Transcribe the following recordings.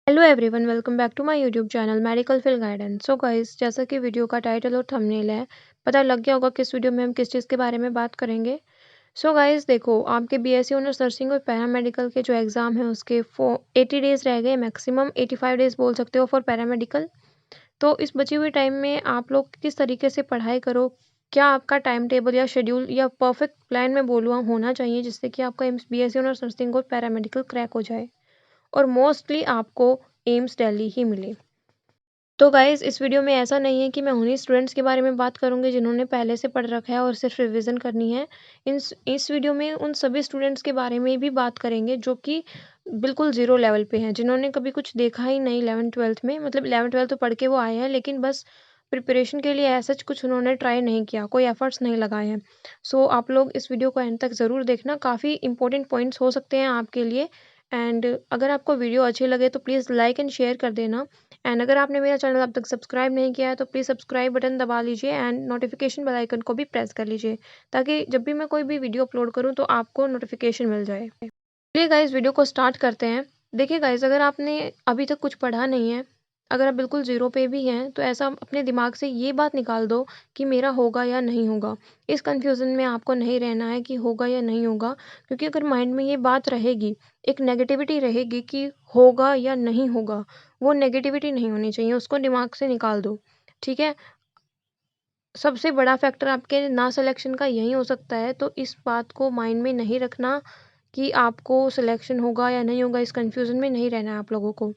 Hello everyone, welcome back to my YouTube channel medical field guidance. So guys, जैसा कि video का title और thumbnail है, पता लग गया होगा कि इस वीडियो में हम किस चीज़ के बारे में बात करेंगे। सो गाइस देखो, आपके बीएससी ऑनर्स नर्सिंग और पैरामेडिकल के जो एग्ज़ाम है उसके 80 डेज़ रह गए, मैक्सिमम 85 डेज़ बोल सकते हो फॉर पैरामेडिकल। तो इस बचे हुए टाइम में आप लोग किस तरीके से पढ़ाई करो, क्या आपका टाइम टेबल या शेड्यूल या परफेक्ट प्लान में बोलूँ होना चाहिए जिससे कि आपका बीएससी ऑनर्स नर्सिंग और पैरामेडिकल क्रैक हो जाए और मोस्टली आपको एम्स दिल्ली ही मिले। तो गाइज़, इस वीडियो में ऐसा नहीं है कि मैं उन्हीं स्टूडेंट्स के बारे में बात करूंगी जिन्होंने पहले से पढ़ रखा है और सिर्फ रिवीजन करनी है। इस वीडियो में उन सभी स्टूडेंट्स के बारे में भी बात करेंगे जो कि बिल्कुल ज़ीरो लेवल पे हैं, जिन्होंने कभी कुछ देखा ही नहीं 11th-12th में। मतलब 11th-12th तो पढ़ के वो आए हैं, लेकिन बस प्रिपरेशन के लिए ऐसा कुछ उन्होंने ट्राई नहीं किया, कोई एफर्ट्स नहीं लगाए हैं। सो आप लोग इस वीडियो को एंड तक ज़रूर देखना, काफ़ी इंपॉर्टेंट पॉइंट्स हो सकते हैं आपके लिए। एंड अगर आपको वीडियो अच्छी लगे तो प्लीज़ लाइक एंड शेयर कर देना। एंड अगर आपने मेरा चैनल अब तक सब्सक्राइब नहीं किया है तो प्लीज़ सब्सक्राइब बटन दबा लीजिए एंड नोटिफिकेशन बेल आइकन को भी प्रेस कर लीजिए, ताकि जब भी मैं कोई भी वीडियो अपलोड करूँ तो आपको नोटिफिकेशन मिल जाए। चलिए गाइस, वीडियो को स्टार्ट करते हैं। देखिए गाइस, अगर आपने अभी तक कुछ पढ़ा नहीं है, अगर आप बिल्कुल ज़ीरो पे भी हैं, तो ऐसा अपने दिमाग से ये बात निकाल दो कि मेरा होगा या नहीं होगा। इस कन्फ्यूज़न में आपको नहीं रहना है कि होगा या नहीं होगा, क्योंकि अगर माइंड में ये बात रहेगी, एक नेगेटिविटी रहेगी कि होगा या नहीं होगा, वो नेगेटिविटी नहीं होनी चाहिए, उसको दिमाग से निकाल दो, ठीक है? सबसे बड़ा फैक्टर आपके ना सिलेक्शन का यही हो सकता है, तो इस बात को माइंड में नहीं रखना कि आपको सिलेक्शन होगा या नहीं होगा, इस कन्फ्यूज़न में नहीं रहना है आप लोगों को,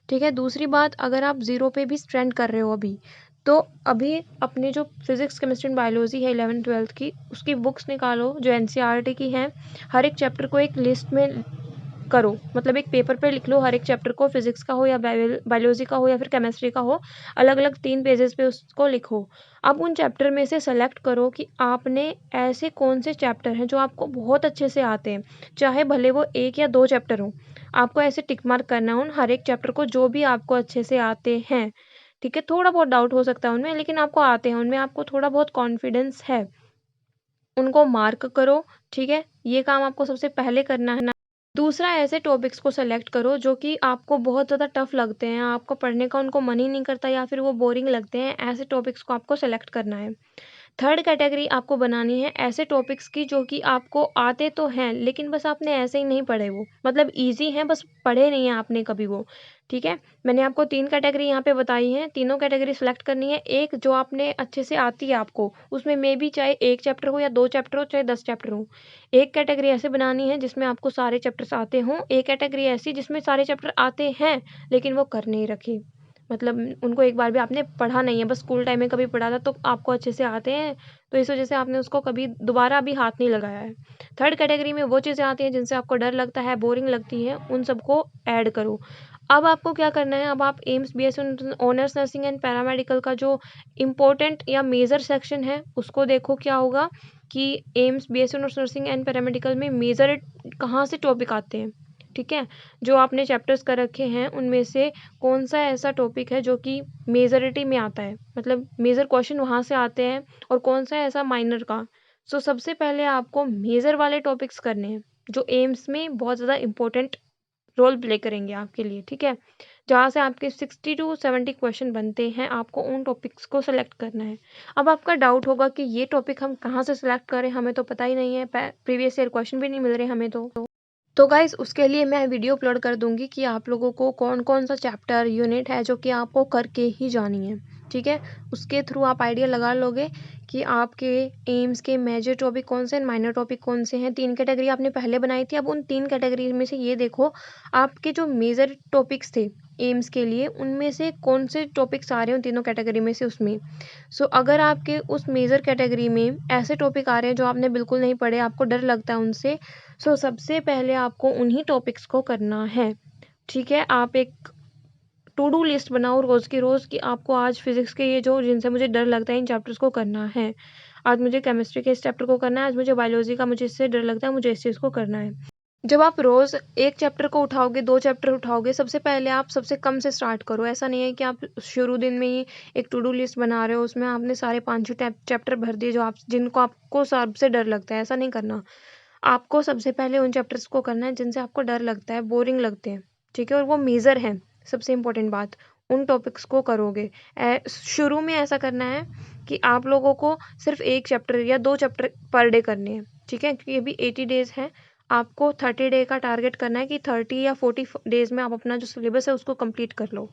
ठीक है? दूसरी बात, अगर आप ज़ीरो पे भी स्टैंड कर रहे हो अभी, तो अभी अपने जो फिज़िक्स, केमिस्ट्री एंड बायोलॉजी है 11th-12th की, उसकी बुक्स निकालो जो एनसीईआरटी की हैं। हर एक चैप्टर को एक लिस्ट में करो, मतलब एक पेपर पे लिख लो हर एक चैप्टर को, फिजिक्स का हो या बायोलॉजी का हो या फिर केमिस्ट्री का हो, अलग अलग 3 पेजेस पे उसको लिखो। अब उन चैप्टर में से सेलेक्ट करो कि आपने ऐसे कौन से चैप्टर हैं जो आपको बहुत अच्छे से आते हैं, चाहे भले वो 1 या 2 चैप्टर हो, आपको ऐसे टिक मार्क करना है उन हर एक चैप्टर को जो भी आपको अच्छे से आते हैं, ठीक है? थोड़ा बहुत डाउट हो सकता है उनमें, लेकिन आपको आते हैं, उनमें आपको थोड़ा बहुत कॉन्फिडेंस है, उनको मार्क करो, ठीक है? ये काम आपको सबसे पहले करना है। दूसरा, ऐसे टॉपिक्स को सेलेक्ट करो जो कि आपको बहुत ज़्यादा टफ लगते हैं, आपको पढ़ने का उनको मन ही नहीं करता या फिर वो बोरिंग लगते हैं, ऐसे टॉपिक्स को आपको सेलेक्ट करना है। थर्ड कैटेगरी आपको बनानी है ऐसे टॉपिक्स की जो कि आपको आते तो हैं, लेकिन बस आपने ऐसे ही नहीं पढ़े, वो मतलब ईज़ी हैं, बस पढ़े नहीं हैं आपने कभी वो, ठीक है? मैंने आपको 3 कैटेगरी यहाँ पे बताई हैं, तीनों कैटेगरी सेलेक्ट करनी है। एक जो आपने अच्छे से आती है आपको, उसमें मेबी चाहे 1 चैप्टर हो या 2 चैप्टर हो, चाहे 10 चैप्टर हो। एक कैटेगरी ऐसे बनानी है जिसमें आपको सारे चैप्टर्स आते हों, एक कैटेगरी ऐसी जिसमें सारे चैप्टर आते हैं, लेकिन वो कर नहीं रखे। मतलब उनको एक बार भी आपने पढ़ा नहीं है, बस स्कूल टाइम में कभी पढ़ा था तो आपको अच्छे से आते हैं, तो इस वजह से आपने उसको कभी दोबारा भी हाथ नहीं लगाया है। थर्ड कैटेगरी में वो चीज़ें आती हैं जिनसे आपको डर लगता है, बोरिंग लगती है, उन सबको ऐड करो। अब आपको क्या करना है, अब आप AIIMS BSc honours nursing and paramedical का जो इम्पोर्टेंट या मेजर सेक्शन है उसको देखो। क्या होगा कि AIIMS BSc honours nursing and paramedical में मेजर कहाँ से टॉपिक आते हैं, ठीक है? जो आपने चैप्टर्स कर रखे हैं उनमें से कौन सा ऐसा टॉपिक है जो कि मेजॉरिटी में आता है, मतलब मेजर क्वेश्चन वहाँ से आते हैं, और कौन सा है ऐसा माइनर का। सो सबसे पहले आपको मेजर वाले टॉपिक्स करने हैं जो एम्स में बहुत ज़्यादा इंपॉर्टेंट रोल प्ले करेंगे आपके लिए, ठीक है? जहाँ से आपके 60 टू 70 क्वेश्चन बनते हैं, आपको उन टॉपिक्स को सेलेक्ट करना है। अब आपका डाउट होगा कि ये टॉपिक हम कहाँ से सेलेक्ट करें, हमें तो पता ही नहीं है, प्रीवियस ईयर क्वेश्चन भी नहीं मिल रहे हमें तो गाइस, उसके लिए मैं वीडियो अपलोड कर दूंगी कि आप लोगों को कौन कौन सा चैप्टर यूनिट है जो कि आपको करके ही जानी है, ठीक है? उसके थ्रू आप आइडिया लगा लोगे कि आपके एम्स के मेजर टॉपिक कौन से हैं, माइनर टॉपिक कौन से हैं। 3 कैटेगरी आपने पहले बनाई थी, अब उन 3 कैटेगरी में से ये देखो आपके जो मेजर टॉपिक्स थे एम्स के लिए, उनमें से कौन से टॉपिक्स आ रहे हैं उन तीनों कैटेगरी में से उसमें। सो अगर आपके उस मेजर कैटेगरी में ऐसे टॉपिक आ रहे हैं जो आपने बिल्कुल नहीं पढ़े, आपको डर लगता है उनसे, सो सबसे पहले आपको उन्हीं टॉपिक्स को करना है, ठीक है? आप एक टू डू लिस्ट बनाओ रोज़ की रोज़ कि आपको आज फिजिक्स के ये जो जिनसे मुझे डर लगता है इन चैप्टर्स को करना है, आज मुझे केमिस्ट्री के इस चैप्टर को करना है, आज मुझे बायोलॉजी का मुझे इससे डर लगता है, मुझे इस चीज़ को करना है। जब आप रोज़ एक चैप्टर को उठाओगे, 2 चैप्टर उठाओगे, सबसे पहले आप सबसे कम से स्टार्ट करो। ऐसा नहीं है कि आप शुरू दिन में ही एक टू डू लिस्ट बना रहे हो, उसमें आपने सारे 5-6 चैप्टर भर दिए जो आप जिनको आपको सबसे डर लगता है, ऐसा नहीं करना। आपको सबसे पहले उन चैप्टर्स को करना है जिनसे आपको डर लगता है, बोरिंग लगते हैं, ठीक है? और वो मेजर हैं, सबसे इम्पोर्टेंट बात, उन टॉपिक्स को करोगे। शुरू में ऐसा करना है कि आप लोगों को सिर्फ 1 चैप्टर या 2 चैप्टर पर डे करने हैं, ठीक है? क्योंकि अभी 80 डेज़ हैं, आपको 30 डे का टारगेट करना है कि 30 या 40 डेज़ में आप अपना जो सिलेबस है उसको कंप्लीट कर लो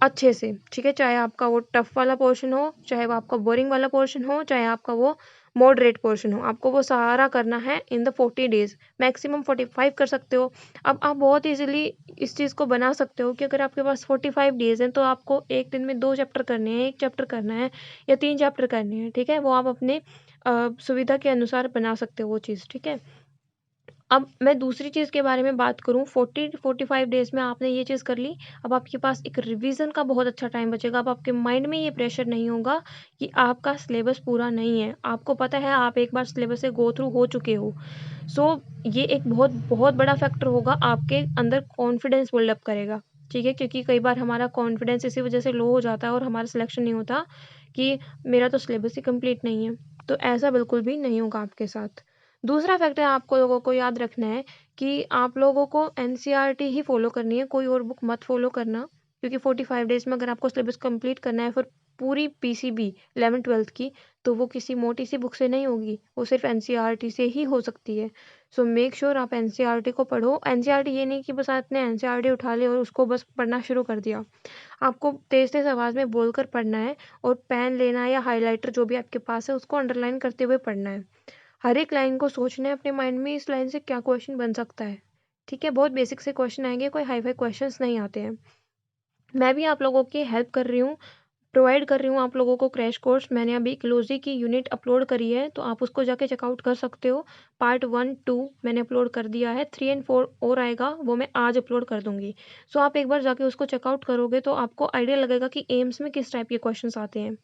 अच्छे से, ठीक है? चाहे आपका वो टफ वाला पोर्शन हो, चाहे वो आपका बोरिंग वाला पोर्शन हो, चाहे आपका वो मॉडरेट पोर्शन हो, आपको वो सारा करना है इन द 40 डेज़, मैक्सिमम 45 कर सकते हो। अब आप बहुत ईज़िली इस चीज़ को बना सकते हो कि अगर आपके पास 45 डेज़ हैं तो आपको एक दिन में 2 चैप्टर करने हैं, 1 चैप्टर करना है या 3 चैप्टर करने हैं, ठीक है? वो आप अपने सुविधा के अनुसार बना सकते हो वो चीज़, ठीक है? अब मैं दूसरी चीज़ के बारे में बात करूँ, 40-45 डेज़ में आपने ये चीज़ कर ली, अब आपके पास एक रिवीज़न का बहुत अच्छा टाइम बचेगा। अब आपके माइंड में ये प्रेशर नहीं होगा कि आपका सिलेबस पूरा नहीं है। आपको पता है आप एक बार सिलेबस से गो थ्रू हो चुके हो। सो ये एक बहुत बहुत बड़ा फैक्टर होगा, आपके अंदर कॉन्फिडेंस बिल्डअप करेगा, ठीक है? क्योंकि कई बार हमारा कॉन्फिडेंस इसी वजह से लो हो जाता है और हमारा सिलेक्शन नहीं होता कि मेरा तो सिलेबस ही कंप्लीट नहीं है। तो ऐसा बिल्कुल भी नहीं होगा आपके साथ। दूसरा फैक्टर आपको लोगों को याद रखना है कि आप लोगों को एनसीईआरटी ही फॉलो करनी है, कोई और बुक मत फॉलो करना, क्योंकि 45 डेज़ में अगर आपको सिलेबस कंप्लीट करना है फिर पूरी पीसीबी 11th-12th की, तो वो किसी मोटी सी बुक से नहीं होगी, वो सिर्फ एनसीईआरटी से ही हो सकती है। सो मेक श्योर आप एनसीईआरटी को पढ़ो। एनसीईआरटी ये नहीं कि बस आपने एनसीईआरटी उठा ली और उसको बस पढ़ना शुरू कर दिया। आपको तेज़-तेज़ आवाज़ में बोलकर पढ़ना है और पेन लेना है या हाइलाइटर जो भी आपके पास है उसको अंडरलाइन करते हुए पढ़ना है। हर एक लाइन को सोचना है अपने माइंड में, इस लाइन से क्या क्वेश्चन बन सकता है, ठीक है? बहुत बेसिक से क्वेश्चन आएंगे, कोई हाई फाई क्वेश्चंस नहीं आते हैं। मैं भी आप लोगों की हेल्प कर रही हूँ, प्रोवाइड कर रही हूँ आप लोगों को क्रैश कोर्स। मैंने अभी क्लोजी की यूनिट अपलोड करी है, तो आप उसको जाके चेकआउट कर सकते हो। पार्ट 1-2 मैंने अपलोड कर दिया है, 3 एंड 4 और आएगा, वो मैं आज अपलोड कर दूंगी। सो आप एक बार जाके उसको चेकआउट करोगे तो आपको आइडिया लगेगा कि एम्स में किस टाइप के क्वेश्चंस आते हैं,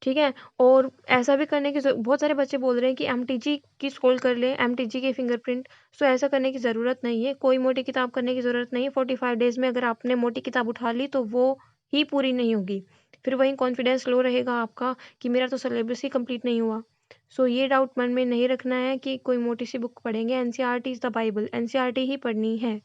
ठीक है? और ऐसा भी करने की बहुत सारे बच्चे बोल रहे हैं कि एमटीजी की स्क्रॉल कर ले, एमटीजी के फिंगरप्रिंट। सो ऐसा करने की ज़रूरत नहीं है, कोई मोटी किताब करने की ज़रूरत नहीं है। 45 डेज़ में अगर आपने मोटी किताब उठा ली तो वो ही पूरी नहीं होगी, फिर वहीं कॉन्फिडेंस लो रहेगा आपका कि मेरा तो सिलेबस ही कंप्लीट नहीं हुआ। सो ये डाउट मन में नहीं रखना है कि कोई मोटी सी बुक पढ़ेंगे। NCERT is the Bible, NCERT ही पढ़नी है।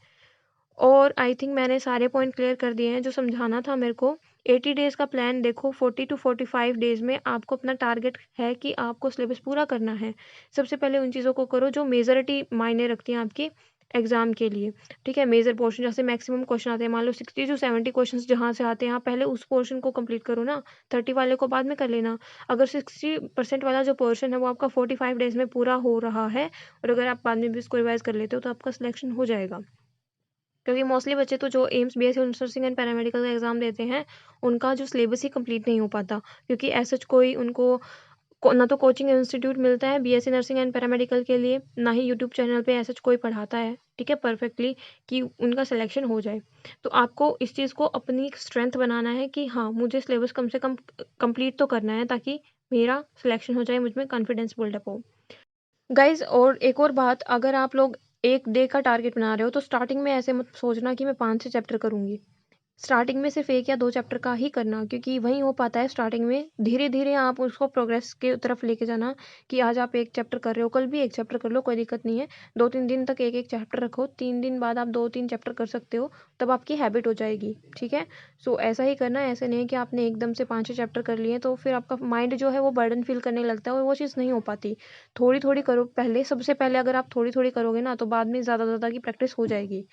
और आई थिंक मैंने सारे पॉइंट क्लियर कर दिए हैं जो समझाना था मेरे को। 80 डेज़ का प्लान देखो, 40 टू 45 डेज़ में आपको अपना टारगेट है कि आपको सिलेबस पूरा करना है। सबसे पहले उन चीज़ों को करो जो मेजॉरिटी मायने रखती हैं आपके एग्जाम के लिए, ठीक है? मेजर पोर्शन जैसे मैक्सिमम क्वेश्चन आते हैं, मान लो 60 टू 70 क्वेश्चन जहाँ से आते हैं, आप पहले उस पोर्शन को कंप्लीट करो ना, 30 वाले को बाद में कर लेना। अगर 60% वाला जो पोर्शन है वो आपका 45 डेज़ में पूरा हो रहा है और अगर आप बाद में भी उसको रिवाइज कर लेते हो तो आपका सिलेक्शन हो जाएगा। क्योंकि मोस्टली बच्चे तो जो AIIMS BSc nursing and paramedical का एग्ज़ाम देते हैं, उनका जो सिलेबस ही कंप्लीट नहीं हो पाता, क्योंकि ऐसा कोई उनको ना तो कोचिंग इंस्टीट्यूट मिलता है बीएससी नर्सिंग एंड पैरामेडिकल के लिए, ना ही यूट्यूब चैनल पे ऐसा कोई पढ़ाता है, ठीक है, परफेक्टली, कि उनका सिलेक्शन हो जाए। तो आपको इस चीज़ को अपनी स्ट्रेंथ बनाना है कि हाँ, मुझे सिलेबस कम से कम कंप्लीट तो करना है ताकि मेरा सिलेक्शन हो जाए, मुझ में कॉन्फिडेंस बिल्डअप हो। गाइज़, और एक और बात, अगर आप लोग 1 डे का टारगेट बना रहे हो तो स्टार्टिंग में ऐसे मत सोचना कि मैं 5 से चैप्टर करूँगी। स्टार्टिंग में सिर्फ 1 या 2 चैप्टर का ही करना, क्योंकि वहीं हो पाता है स्टार्टिंग में। धीरे-धीरे आप उसको प्रोग्रेस के तरफ लेके जाना कि आज आप 1 चैप्टर कर रहे हो, कल भी 1 चैप्टर कर लो, कोई दिक्कत नहीं है। 2-3 दिन तक 1-1 चैप्टर रखो, 3 दिन बाद आप 2-3 चैप्टर कर सकते हो, तब आपकी हैबिट हो जाएगी, ठीक है? सो ऐसा ही करना है, ऐसे नहीं है कि आपने एकदम से 5-6 चैप्टर कर लिए तो फिर आपका माइंड जो है वो बर्डन फील करने लगता है और वो चीज़ नहीं हो पाती। थोड़ी-थोड़ी करो पहले, सबसे पहले अगर आप थोड़ी-थोड़ी करोगे ना तो बाद में ज़्यादा-ज़्यादा की प्रैक्टिस हो जाएगी।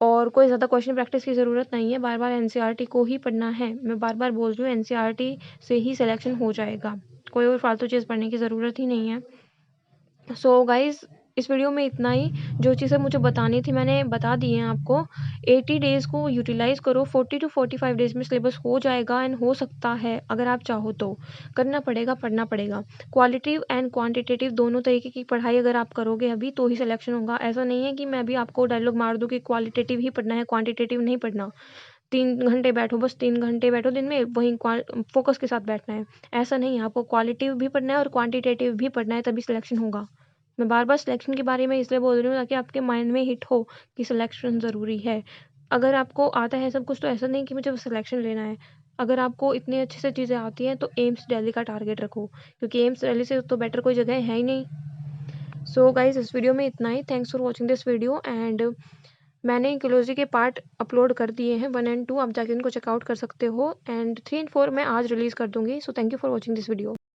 और कोई ज़्यादा क्वेश्चन प्रैक्टिस की ज़रूरत नहीं है, बार-बार एनसीईआरटी को ही पढ़ना है। मैं बार-बार बोल रही हूँ, एनसीईआरटी से ही सिलेक्शन हो जाएगा। कोई और फालतू चीज़ पढ़ने की ज़रूरत ही नहीं है। सो गाइज़, इस वीडियो में इतना ही। जो चीज़ें मुझे बतानी थी मैंने बता दी हैं आपको। 80 डेज़ को यूटिलाइज़ करो, 40 टू 45 डेज़ में सिलेबस हो जाएगा एंड हो सकता है अगर आप चाहो तो। करना पड़ेगा, पढ़ना पड़ेगा। क्वालिटिव एंड क्वांटिटेटिव दोनों तरीके की पढ़ाई अगर आप करोगे अभी तो ही सिलेक्शन होगा। ऐसा नहीं है कि मैं अभी आपको डायलॉग मार दूँ कि क्वालिटेटिव ही पढ़ना है, क्वांटिटेटिव नहीं पढ़ना। 3 घंटे बैठो, बस 3 घंटे बैठो दिन में, वहीं फ़ोकस के साथ बैठना है। ऐसा नहीं है, आपको क्वालिटिव भी पढ़ना है और क्वांटिटेटिव भी पढ़ना है, तभी सिलेक्शन होगा। मैं बार-बार सिलेक्शन के बारे में इसलिए बोल रही हूँ ताकि आपके माइंड में हिट हो कि सिलेक्शन ज़रूरी है। अगर आपको आता है सब कुछ तो ऐसा नहीं कि मुझे बस सिलेक्शन लेना है। अगर आपको इतनी अच्छे से चीज़ें आती हैं तो एम्स दिल्ली का टारगेट रखो, क्योंकि एम्स दिल्ली से तो बेटर कोई जगह है ही नहीं। सो गाइज़, इस वीडियो में इतना ही। Thanks for watching this video and मैंने इकोलॉजी के पार्ट अपलोड कर दिए हैं 1 एंड 2, आप जाके उनको चेकआउट कर सकते हो। एंड 3 एंड 4 मैं आज रिलीज़ कर दूँगी। So thank you for watching this video.